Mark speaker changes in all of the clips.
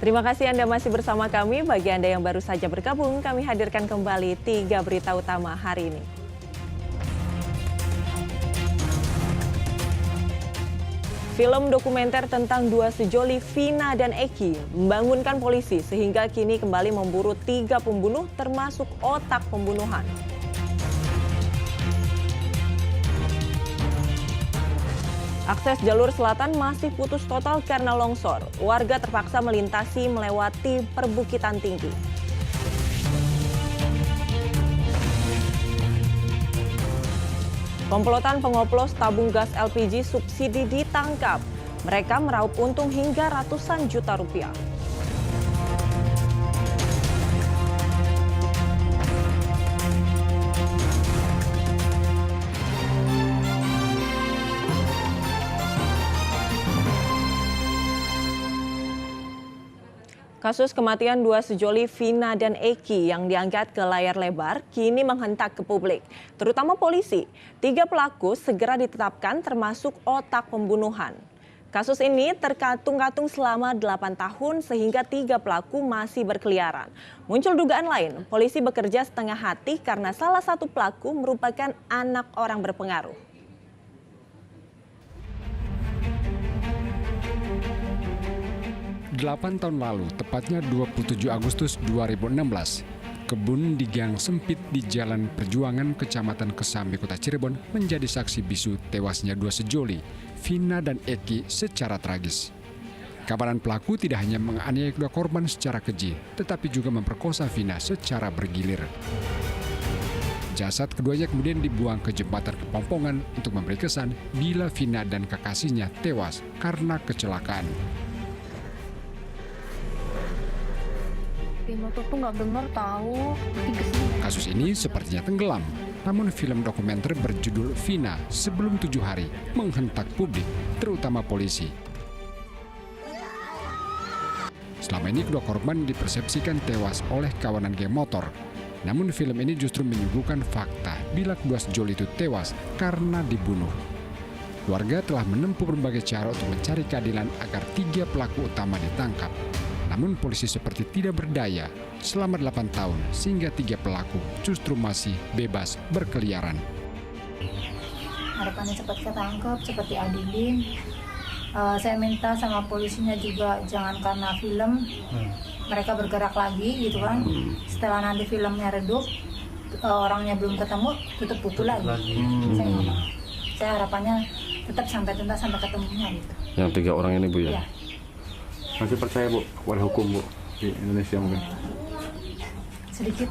Speaker 1: Terima kasih Anda masih bersama kami. Bagi Anda yang baru saja bergabung, kami hadirkan kembali 3 berita utama hari ini. Film dokumenter tentang dua sejoli Vina dan Eki membangunkan polisi sehingga kini kembali memburu 3 pembunuh termasuk otak pembunuhan. Akses jalur selatan masih putus total karena longsor. Warga terpaksa melintasi melewati perbukitan tinggi. Komplotan pengoplos tabung gas LPG subsidi ditangkap. Mereka meraup untung hingga ratusan juta rupiah. Kasus kematian dua sejoli Vina dan Eki yang diangkat ke layar lebar kini menghentak ke publik, terutama polisi. 3 pelaku segera ditetapkan termasuk otak pembunuhan. Kasus ini terkatung-katung selama 8 tahun sehingga 3 pelaku masih berkeliaran. Muncul dugaan lain, polisi bekerja setengah hati karena salah satu pelaku merupakan anak orang berpengaruh.
Speaker 2: 8 tahun lalu, tepatnya 27 Agustus 2016, kebun di gang sempit di Jalan Perjuangan, Kecamatan Kesambi, Kota Cirebon menjadi saksi bisu tewasnya 2 sejoli, Vina dan Eki, secara tragis. Kabaran pelaku tidak hanya menganiaya kedua korban secara keji, tetapi juga memperkosa Vina secara bergilir. Jasad keduanya kemudian dibuang ke jembatan Kepompongan untuk memberi kesan bila Vina dan kekasihnya tewas karena kecelakaan.
Speaker 3: Motor tuh nggak dengar tahu.
Speaker 2: Kasus ini sepertinya tenggelam, namun film dokumenter berjudul Vina Sebelum 7 Hari menghentak publik, terutama polisi. Selama ini kedua korban dipersepsikan tewas oleh kawanan geng motor. Namun film ini justru menyuguhkan fakta bila kedua sejoli itu tewas karena dibunuh. Warga telah menempuh berbagai cara untuk mencari keadilan agar 3 pelaku utama ditangkap. Namun polisi seperti tidak berdaya selama 8 tahun sehingga 3 pelaku justru masih bebas berkeliaran.
Speaker 3: Harapannya cepat ketangkep, cepat diadilin. Saya minta sama polisinya juga jangan karena film mereka bergerak lagi gitu kan. Setelah nanti filmnya redup, orangnya belum ketemu, tutup buku lagi. Saya harapannya tetap sampai tuntas sampai ketemunya gitu.
Speaker 4: Yang 3 orang ini Bu ya?
Speaker 3: Iya.
Speaker 4: Masih percaya Bu kepada hukum Bu di Indonesia mungkin?
Speaker 3: Sedikit.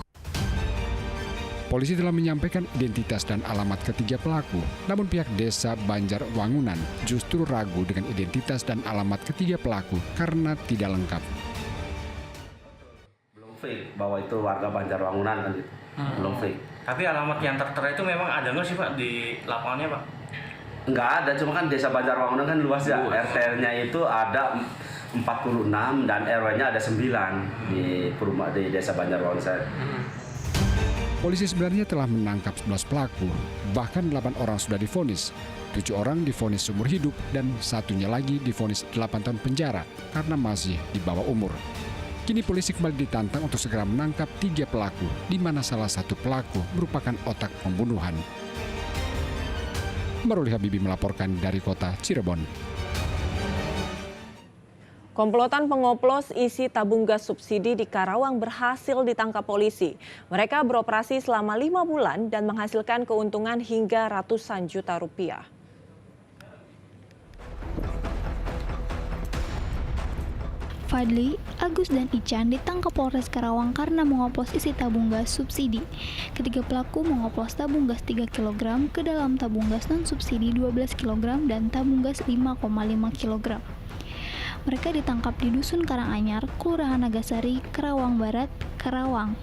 Speaker 2: Polisi telah menyampaikan identitas dan alamat ketiga pelaku, namun pihak desa Banjarwangunan justru ragu dengan identitas dan alamat ketiga pelaku karena tidak lengkap.
Speaker 5: Belum fake bahwa itu warga Banjarwangunan kan gitu. Belum fake.
Speaker 6: Tapi alamat yang tertera itu memang ada nggak sih Pak di lapangannya Pak?
Speaker 5: Enggak ada, cuma kan desa Banjarwangunan kan luas ya. RT-nya itu ada 46 dan RW-nya ada 9 di desa Banjarwangunan.
Speaker 2: Polisi sebenarnya telah menangkap 11 pelaku, bahkan 8 orang sudah divonis. 7 orang divonis seumur hidup dan satunya lagi divonis 8 tahun penjara karena masih di bawah umur. Kini polisi kembali ditantang untuk segera menangkap 3 pelaku, di mana salah satu pelaku merupakan otak pembunuhan. Maruli Habibi melaporkan dari kota Cirebon.
Speaker 1: Komplotan pengoplos isi tabung gas subsidi di Karawang berhasil ditangkap polisi. Mereka beroperasi selama 5 bulan dan menghasilkan keuntungan hingga ratusan juta rupiah.
Speaker 7: Fadli, Agus, dan Ican ditangkap Polres Karawang karena mengoplos isi tabung gas subsidi. Ketiga pelaku mengoplos tabung gas 3 kg ke dalam tabung gas non-subsidi 12 kg dan tabung gas 5,5 kg. Mereka ditangkap di Dusun Karanganyar, Kelurahan Nagasari, Karawang Barat, Karawang.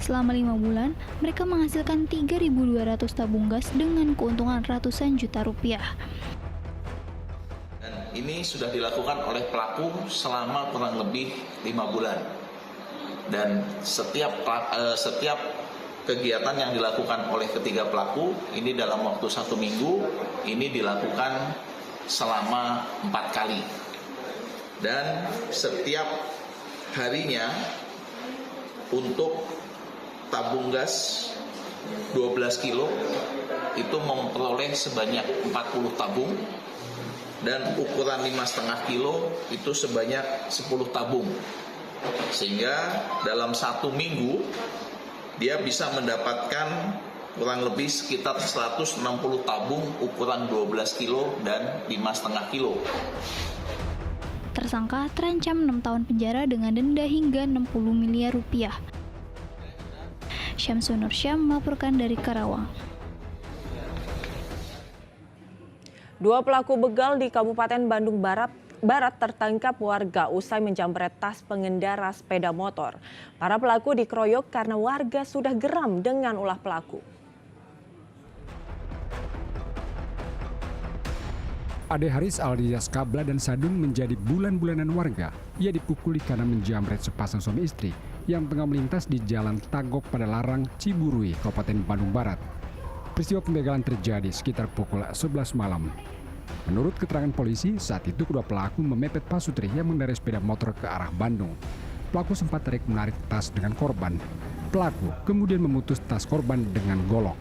Speaker 7: Selama 5 bulan, mereka menghasilkan 3.200 tabung gas dengan keuntungan ratusan juta rupiah.
Speaker 8: Dan ini sudah dilakukan oleh pelaku selama kurang lebih 5 bulan. Dan setiap kegiatan yang dilakukan oleh ketiga pelaku ini dalam waktu 1 minggu ini dilakukan selama 4 kali. dan setiap harinya untuk tabung gas 12 kilo itu memperoleh sebanyak 40 tabung, dan ukuran 5,5 kilo itu sebanyak 10 tabung, sehingga dalam 1 minggu dia bisa mendapatkan kurang lebih sekitar 160 tabung ukuran 12 kilo dan 5,5 kilo.
Speaker 7: Tersangka terancam 6 tahun penjara dengan denda hingga 60 miliar rupiah. Syamsun Nursyam melaporkan dari Karawang.
Speaker 1: 2 pelaku begal di Kabupaten Bandung Barat tertangkap warga usai menjamret tas pengendara sepeda motor. Para pelaku dikeroyok karena warga sudah geram dengan ulah pelaku.
Speaker 2: Ade Haris alias Kabla dan Sadun menjadi bulan-bulanan warga. Ia dipukuli karena menjamret sepasang suami istri yang tengah melintas di Jalan Tagok pada Larang, Ciburui, Kabupaten Bandung Barat. Peristiwa pembegalan terjadi sekitar pukul 11 malam. Menurut keterangan polisi, saat itu kedua pelaku memepet pasutri yang mengendarai sepeda motor ke arah Bandung. Pelaku sempat menarik tas dengan korban. Pelaku kemudian memutus tas korban dengan golok.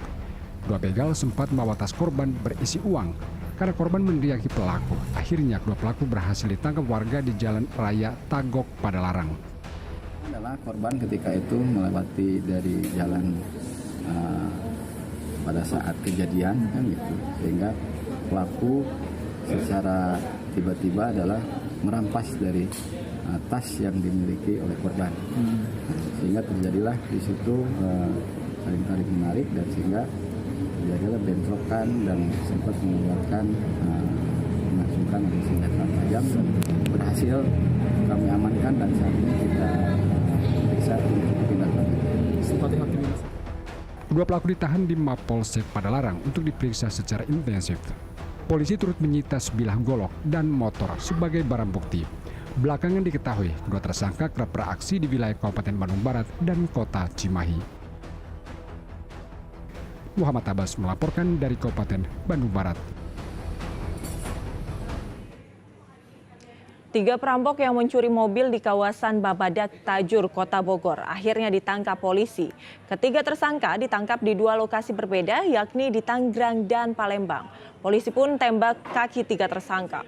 Speaker 2: Dua begal sempat membawa tas korban berisi uang. Karena korban meneriaki pelaku, akhirnya kedua pelaku berhasil ditangkap warga di Jalan Raya Tagok pada Larang.
Speaker 9: Adalah korban ketika itu melewati dari jalan pada saat kejadian kan gitu, sehingga pelaku secara tiba-tiba adalah merampas dari tas yang dimiliki oleh korban, sehingga terjadilah di situ saling tarik menarik dan sehingga terjadilah bentrokan dan sempat mengeluarkan mengacungkan senjata tajam, dan berhasil kami amankan dan saat ini kita periksa untuk ditindaklanjuti.
Speaker 2: Dua pelaku ditahan di Mapolsek Padalarang untuk diperiksa secara intensif. Polisi turut menyita sebilah golok dan motor sebagai barang bukti. Belakangan diketahui kedua tersangka kerap beraksi di wilayah Kabupaten Bandung Barat dan Kota Cimahi. Muhammad Abbas melaporkan dari Kabupaten Bandung Barat.
Speaker 1: 3 perampok yang mencuri mobil di kawasan Babadak, Tajur, Kota Bogor akhirnya ditangkap polisi. Ketiga tersangka ditangkap di 2 lokasi berbeda, yakni di Tangerang dan Palembang. Polisi pun tembak kaki 3 tersangka.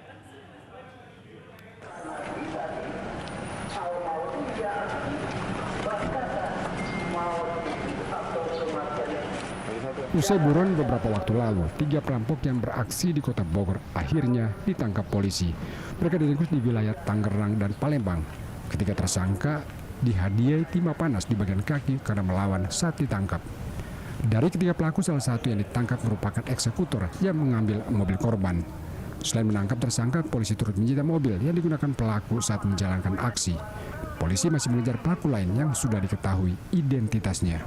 Speaker 2: Usai buron beberapa waktu lalu, 3 perampok yang beraksi di Kota Bogor akhirnya ditangkap polisi. Mereka diringkus di wilayah Tangerang dan Palembang. Ketiga tersangka dihadiahi timah panas di bagian kaki karena melawan saat ditangkap. Dari ketiga pelaku, salah satu yang ditangkap merupakan eksekutor yang mengambil mobil korban. Selain menangkap tersangka, polisi turut menyita mobil yang digunakan pelaku saat menjalankan aksi. Polisi masih mengejar pelaku lain yang sudah diketahui identitasnya.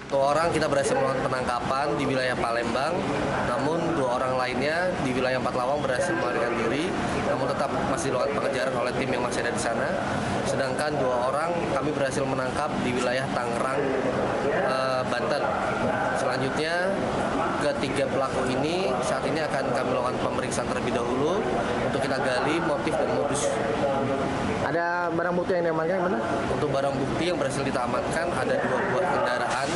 Speaker 10: 1 orang kita berhasil melakukan penangkapan di wilayah Palembang, namun 2 orang lainnya di wilayah Lawang berhasil melarikan diri, namun tetap masih dilakukan pengejaran oleh tim yang masih ada di sana. Sedangkan 2 orang kami berhasil menangkap di wilayah Tangerang, Banten. Selanjutnya ketiga pelaku ini saat ini akan kami lakukan pemeriksaan terlebih dahulu untuk kita gali motif dan modus.
Speaker 11: Ada barang bukti yang diamankan mana?
Speaker 10: Untuk barang bukti yang berhasil kita amankan ada 2 buah kendaraan.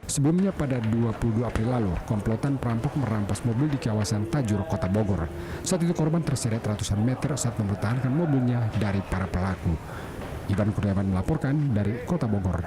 Speaker 2: Sebelumnya pada 22 April lalu, komplotan perampok merampas mobil di kawasan Tajur, Kota Bogor. Saat itu korban terseret ratusan meter saat mempertahankan mobilnya dari para pelaku. Ivan Kurniawan melaporkan dari Kota Bogor.